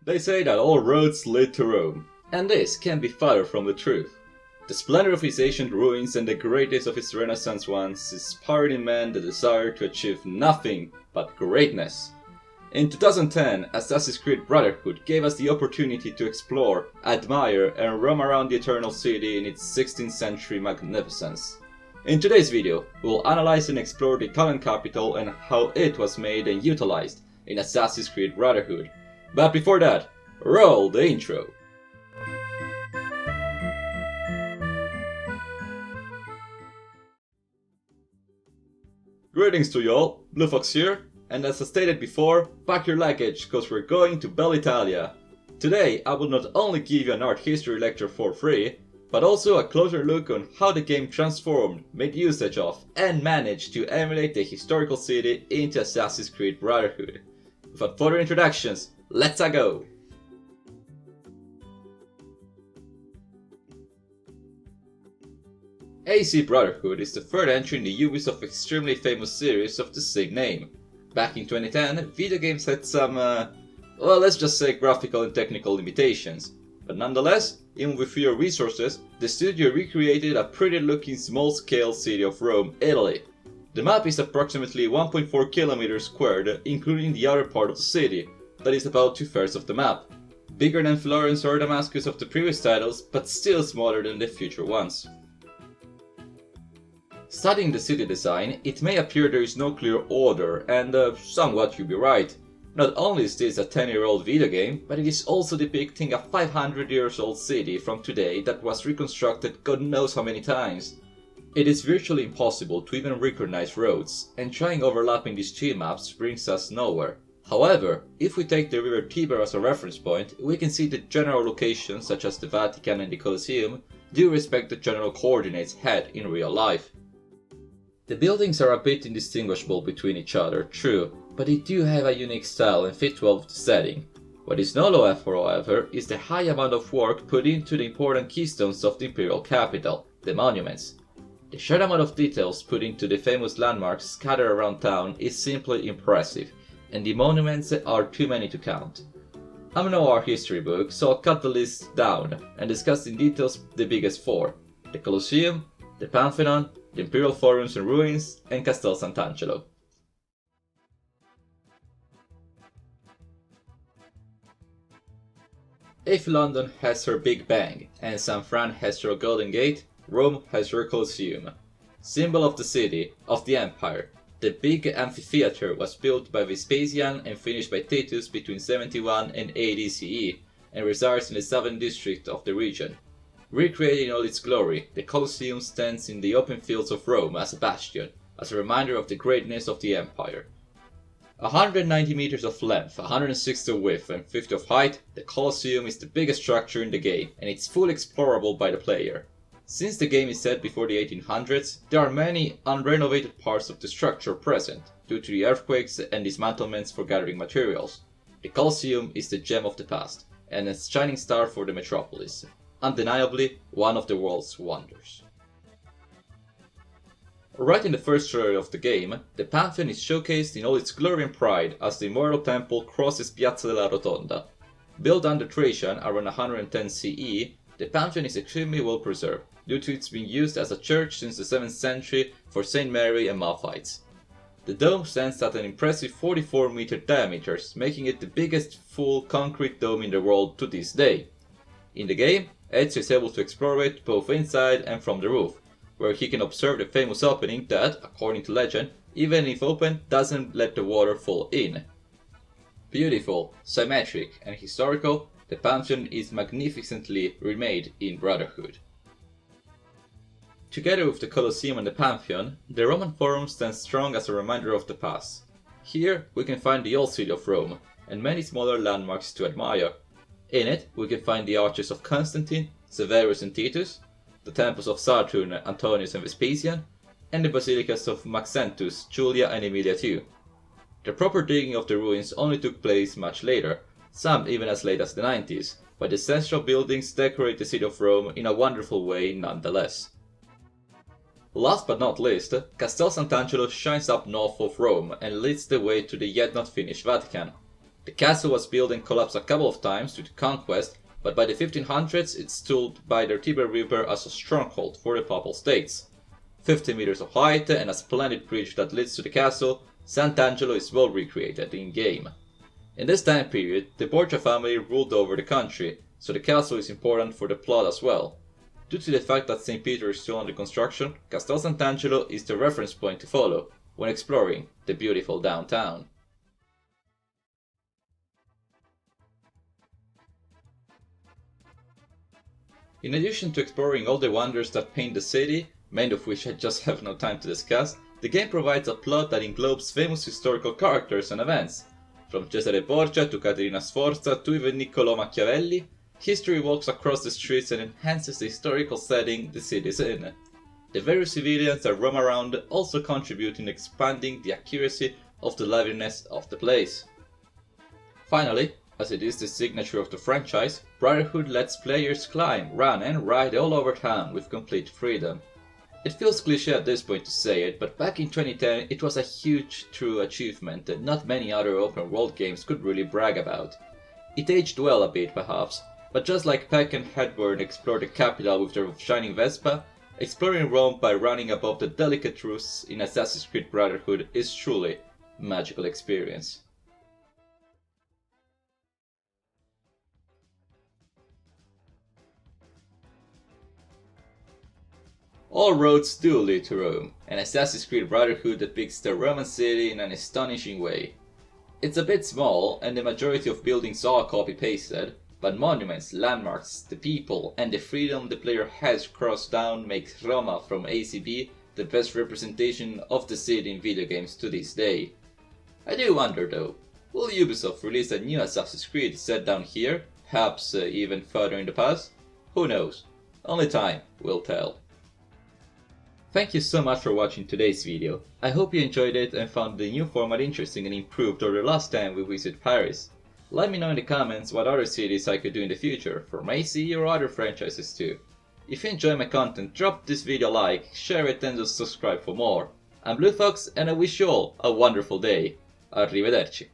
They say that all roads lead to Rome, and this can't be farther from the truth. The splendor of its ancient ruins and the greatness of its Renaissance ones inspired in man the desire to achieve nothing but greatness. In 2010, Assassin's Creed Brotherhood gave us the opportunity to explore, admire, and roam around the Eternal City in its 16th century magnificence. In today's video, we'll analyze and explore the Italian capital and how it was made and utilized in Assassin's Creed Brotherhood. But before that, roll the intro! Greetings to you all, Blue Fox here, and as I stated before, pack your luggage cause we're going to Bella Italia. Today I will not only give you an art history lecture for free, but also a closer look on how the game transformed, made usage of, and managed to emulate the historical city into Assassin's Creed Brotherhood. Without further introductions, let's go! AC Brotherhood is the third entry in the Ubisoft extremely famous series of the same name. Back in 2010, video games had some, let's just say graphical and technical limitations. But nonetheless, even with fewer resources, the studio recreated a pretty looking small-scale city of Rome, Italy. The map is approximately 1.4 kilometers squared, including the outer part of the city, that is about 2/3 of the map. Bigger than Florence or Damascus of the previous titles, but still smaller than the future ones. Studying the city design, it may appear there is no clear order, and somewhat you'll be right. Not only is this a 10-year-old video game, but it is also depicting a 500 years old city from today that was reconstructed God knows how many times. It is virtually impossible to even recognize roads, and trying overlapping these two maps brings us nowhere. However, if we take the river Tiber as a reference point, we can see that general locations such as the Vatican and the Colosseum do respect the general coordinates had in real life. The buildings are a bit indistinguishable between each other, true, but they do have a unique style and fit well with the setting. What is not for, however, is the high amount of work put into the important keystones of the imperial capital, the monuments. The sheer amount of details put into the famous landmarks scattered around town is simply impressive, and the monuments are too many to count. I'm no art history book, so I'll cut the list down and discuss in details the biggest four: the Colosseum, the Pantheon, the Imperial Forums and Ruins, and Castel Sant'angelo. If London has her Big Bang and San Fran has her Golden Gate, Rome has her Colosseum. Symbol of the city, of the empire, the big amphitheater was built by Vespasian and finished by Titus between 71 and 80 CE, and resides in the southern district of the region. Recreated in all its glory, the Colosseum stands in the open fields of Rome as a bastion, as a reminder of the greatness of the empire. 190 meters of length, 160 of width and 50 of height, the Colosseum is the biggest structure in the game, and it's fully explorable by the player. Since the game is set before the 1800s, there are many unrenovated parts of the structure present, due to the earthquakes and dismantlements for gathering materials. The Colosseum is the gem of the past, and a shining star for the metropolis. Undeniably, one of the world's wonders. Right in the first trailer of the game, the Pantheon is showcased in all its glory and pride as the Immortal Temple crosses Piazza della Rotonda. Built under Trajan around 110 CE, the Pantheon is extremely well preserved, due to its being used as a church since the 7th century for Saint Mary and Malphites. The dome stands at an impressive 44-meter diameter, making it the biggest full concrete dome in the world to this day. In the game, Ezio is able to explore it both inside and from the roof, where he can observe the famous opening that, according to legend, even if open, doesn't let the water fall in. Beautiful, symmetric and historical, the Pantheon is magnificently remade in Brotherhood. Together with the Colosseum and the Pantheon, the Roman Forum stands strong as a reminder of the past. Here we can find the old city of Rome, and many smaller landmarks to admire. In it, we can find the arches of Constantine, Severus and Titus, the temples of Saturn, Antonius and Vespasian, and the basilicas of Maxentus, Julia and Emilia too. The proper digging of the ruins only took place much later, some even as late as the 90s, but the central buildings decorate the city of Rome in a wonderful way nonetheless. Last but not least, Castel Sant'angelo shines up north of Rome and leads the way to the yet not finished Vatican. The castle was built and collapsed a couple of times due to conquest, but by the 1500s it stood by the Tiber River as a stronghold for the Papal States. 50 meters of height and a splendid bridge that leads to the castle, Sant'angelo is well recreated in-game. In this time period, the Borgia family ruled over the country, so the castle is important for the plot as well. Due to the fact that St. Peter is still under construction, Castel Sant'Angelo is the reference point to follow when exploring the beautiful downtown. In addition to exploring all the wonders that paint the city, many of which I just have no time to discuss, the game provides a plot that englobes famous historical characters and events. From Cesare Borgia to Caterina Sforza to even Niccolò Machiavelli, history walks across the streets and enhances the historical setting the city is in. The various civilians that roam around also contribute in expanding the accuracy of the liveliness of the place. Finally, as it is the signature of the franchise, Brotherhood lets players climb, run and ride all over town with complete freedom. It feels cliché at this point to say it, but back in 2010 it was a huge true achievement that not many other open world games could really brag about. It aged well a bit perhaps, but just like Peck and Hedburn explore the capital with their shining Vespa, exploring Rome by running above the delicate roofs in Assassin's Creed Brotherhood is truly a magical experience. All roads do lead to Rome, and Assassin's Creed Brotherhood depicts the Roman city in an astonishing way. It's a bit small, and the majority of buildings are copy-pasted, but monuments, landmarks, the people, and the freedom the player has crossed down makes Roma from ACB the best representation of the city in video games to this day. I do wonder though, will Ubisoft release a new Assassin's Creed set down here, perhaps even further in the past? Who knows? Only time will tell. Thank you so much for watching today's video. I hope you enjoyed it and found the new format interesting and improved over the last time we visited Paris. Let me know in the comments what other cities I could do in the future, from AC or other franchises too. If you enjoy my content, drop this video a like, share it and just subscribe for more. I'm Blue Fox and I wish you all a wonderful day. Arrivederci.